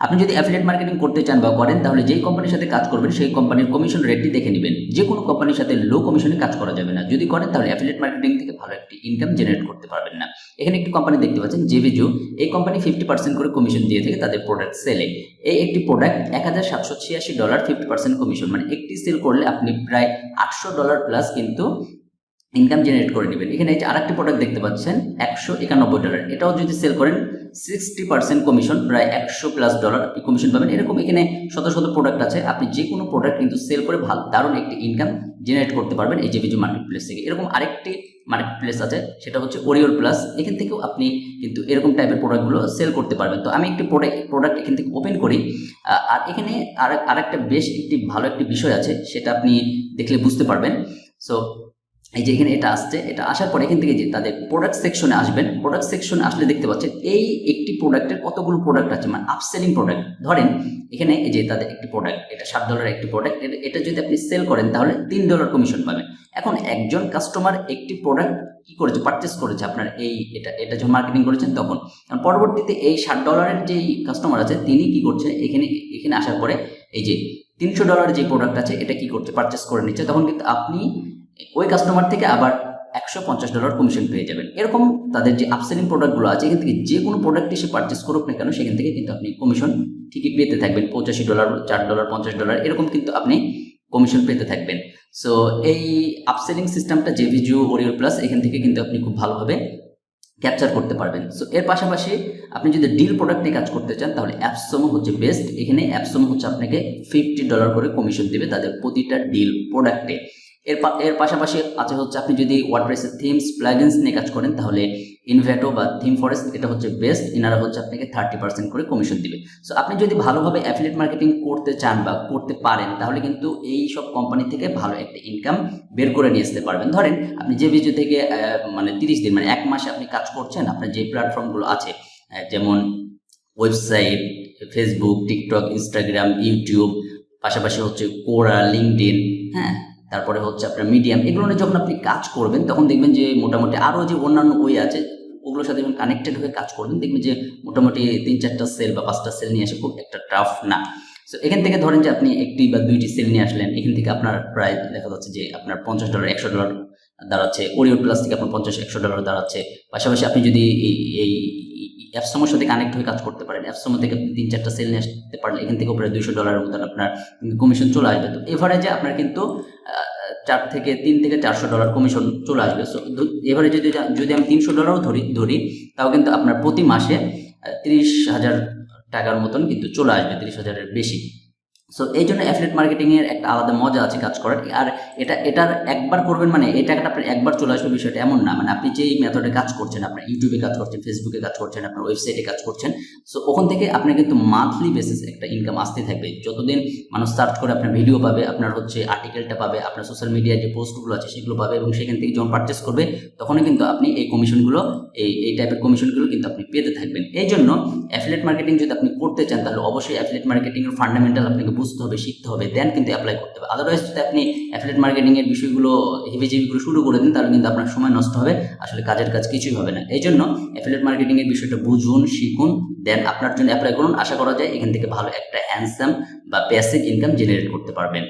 আপনি যদি affiliate marketing করতে চান বা করেন, তাহলে যেই কোম্পানির সাথে কাজ করবেন সেই কোম্পানির কমিশন রেটটি দেখে নেবেন। যে কোনো কোম্পানির সাথে লো কমিশনে কাজ করা যাবে না। যদি করেন তাহলে অ্যাফিলিয়েট মার্কেটিং থেকে ভালো একটি ইনকাম জেনারেট করতে পারবেন না। এখানে একটি কোম্পানি দেখতে পাচ্ছেন, জেভিজু। এই কোম্পানি 50% করে কমিশন দিয়ে থাকে তাদের প্রোডাক্ট সেলে। এই একটি প্রোডাক্ট $1786, 50% কমিশন, মানে একটি সেল করলে আপনি প্রায় $800 প্লাস কিন্তু ইনকাম জেনারেট করে নেবেন। এখানে এই যে আরেকটি প্রোডাক্ট দেখতে পাচ্ছেন $191, এটাও যদি সেল করেন 60% কমিশন, প্রায় $100+ আপনি কমিশন পাবেন। এরকম এখানে শত শত প্রোডাক্ট আছে, আপনি যে কোনো প্রোডাক্ট কিন্তু সেল করে ভালো দারুণ একটি ইনকাম জেনারেট করতে পারবেন এই জেভিজু মার্কেট প্লেস থেকে। এরকম আরেকটি মার্কেট প্লেস আছে, সেটা হচ্ছে ওরিওর প্লাস। এখান থেকেও আপনি কিন্তু এরকম টাইপের প্রোডাক্টগুলো সেল করতে পারবেন। তো আমি একটি প্রোডাক্ট এখান থেকে ওপেন করি। আর এখানে আরেকটা বেশ একটি ভালো একটি বিষয় আছে, সেটা আপনি দেখলে বুঝতে পারবেন। সো এই যে এখানে এটা আসছে, এটা আসার পরে এখান থেকে যে তাদের প্রোডাক্ট সেকশনে আসবেন। প্রোডাক্ট সেকশনে আসলে দেখতে পাচ্ছেন এই একটি প্রোডাক্টের কতগুলো প্রোডাক্ট আছে, মানে আপসেলিং প্রোডাক্ট। ধরেন এখানে এই যে তাদের একটি প্রোডাক্ট, এটা $7 একটি প্রোডাক্ট, এটা যদি আপনি সেল করেন তাহলে $3 কমিশন পাবেন। এখন একজন কাস্টমার একটি প্রোডাক্ট কি করেছে, পারচেস করেছে আপনার এটা যখন মার্কেটিং করেছেন তখন। পরবর্তীতে এই $60 যেই কাস্টমার আছে তিনি কি করছে, এখানে আসার পরে এই যে $300 যে প্রোডাক্ট আছে এটা কি করছে, পারচেস করে নিচ্ছে। তখন কিন্তু আপনি ওই কাস্টমার থেকে আবার $150 কমিশন পেয়ে যাবেন। এরকম তাদের যে আপসেলিং প্রোডাক্টগুলো আছে এখান থেকে যে কোনো প্রোডাক্টই সে পারচেস করুক না কেন সেখান থেকে কিন্তু আপনি কমিশন ঠিকই পেতে থাকবেন। $85, $4, $50 এরকম কিন্তু আপনি কমিশন পেতে থাকবেন। সো এই আপসেলিং সিস্টেমটা জেভিজু, ওরিও প্লাস এখান থেকে কিন্তু আপনি খুব ভালোভাবে ক্যাপচার করতে পারবেন। সো এর পাশাপাশি আপনি যদি ডিল প্রোডাক্ট নিয়ে কাজ করতে চান তাহলে অ্যাপসমো হচ্ছে বেস্ট। এখানে অ্যাপসমো হচ্ছে আপনাকে $50 করে কমিশন দেবে তাদের প্রতিটা ডিল প্রোডাক্টে। এর পাশাপাশি আছে হচ্ছে আপনি যদি ওয়ার্ডপ্রেসের থিমস প্লাগইনস নিয়ে কাজ করেন তাহলে ইনভেটো বা থিম ফরেস্ট এটা হচ্ছে বেস্ট। এনারা হচ্ছে আপনাকে 30% করে কমিশন দিবে। সো আপনি যদি ভালোভাবে অ্যাফিলিয়েট মার্কেটিং করতে চান বা করতে পারেন তাহলে কিন্তু এই সব কোম্পানি থেকে ভালো একটা ইনকাম বের করে নিয়ে আসতে পারবেন। ধরেন আপনি যে ভিডিও থেকে মানে 30 দিন মানে 1 মাসে আপনি কাজ করছেন, আপনার যে প্ল্যাটফর্মগুলো আছে যেমন website, Facebook, TikTok, Instagram, YouTube, পাশাপাশি হচ্ছে কোরা, লিঙ্কডইন, হ্যাঁ, তারপরে হচ্ছে আপনার মিডিয়াম, এগুলো নিয়ে যখন আপনি কাজ করবেন তখন দেখবেন যে মোটামুটি আরও যে অন্যান্য ওয়ে আছে ওগুলোর সাথে যখন কানেক্টেড হয়ে কাজ করবেন দেখবেন যে মোটামুটি 3-4টা সেল বা 5টা সেল নিয়ে আসে খুব একটা টাফ না। সো এখান থেকে ধরেন যে আপনি একটি বা 2টি সেল নিয়ে আসলেন, এখান থেকে আপনার প্রায় দেখা যাচ্ছে যে আপনার $50, $100 দাঁড়াচ্ছে। ওরিও প্লাস থেকে আপনার $50-100 দাঁড়াচ্ছে। পাশাপাশি আপনি যদি এই অ্যাপসমোর সাথে কানেক্ট হয়ে কাজ করতে পারেন, অ্যাপসমো থেকে 3-4টা সেল নিয়ে আসতে পারলে এখান থেকে প্রায় $200 মতন আপনার কমিশন চলে আসবে। তো এভারেজে আপনার কিন্তু $300-400 কমিশন চলে আসবে। সো এভারেজে যদি আমি $300 ধরি তাও কিন্তু আপনার প্রতি মাসে 30,000 টাকার মতন কিন্তু চলে আসবে, 30,000-এর বেশি। সো এই জন্য অ্যাফিলিয়েট মার্কেটিংয়ের একটা আলাদা মজা আছে কাজ করার। আর এটার একবার করবেন মানে এই টাকাটা আপনার একবার চলে আসবে বিষয়টা এমন না। মানে আপনি যেই মেথডে কাজ করছেন, আপনার ইউটিউবে কাজ করছেন, ফেসবুকে কাজ করছেন, আপনার ওয়েবসাইটে কাজ করছেন, সো ওখান থেকে আপনার কিন্তু মান্থলি বেসিস একটা ইনকাম আসতে থাকবে। যতদিন মানুষ সার্চ করে আপনার ভিডিও পাবে, আপনার হচ্ছে আর্টিকেলটা পাবে, আপনার সোশ্যাল মিডিয়ায় যে পোস্টগুলো আছে সেগুলো পাবে এবং সেখান থেকে যখন পারচেস করবে তখনই কিন্তু আপনি এই কমিশনগুলো এই টাইপের কমিশনগুলো কিন্তু আপনি পেতে থাকবেন। এই জন্য অ্যাফিলিয়েট মার্কেটিং যদি আপনি করতে চান তাহলে অবশ্যই অ্যাফিলিয়েট মার্কেটিংয়ের ফান্ডামেন্টাল আপনাকে বুঝতে হবে, শিখতে হবে, দেন কিন্তু অ্যাপ্লাই করতে হবে। আদারওয়াইজ যদি আপনি অ্যাফিলিয়েট মার্কেটিংয়ের বিষয়গুলো হিবিজিবিগুলো শুরু করে দিন তাহলে কিন্তু আপনার সময় নষ্ট হবে, আসলে কাজের কাজ কিছুই হবে না। এই জন্য অ্যাফিলিয়েট মার্কেটিংয়ের বিষয়টা বুঝুন, শিখুন, দেন আপনার জন্য অ্যাপ্লাই করুন। আশা করা যায় এখান থেকে ভালো একটা হ্যান্ডসাম বা প্যাসিভ ইনকাম জেনারেট করতে পারবেন।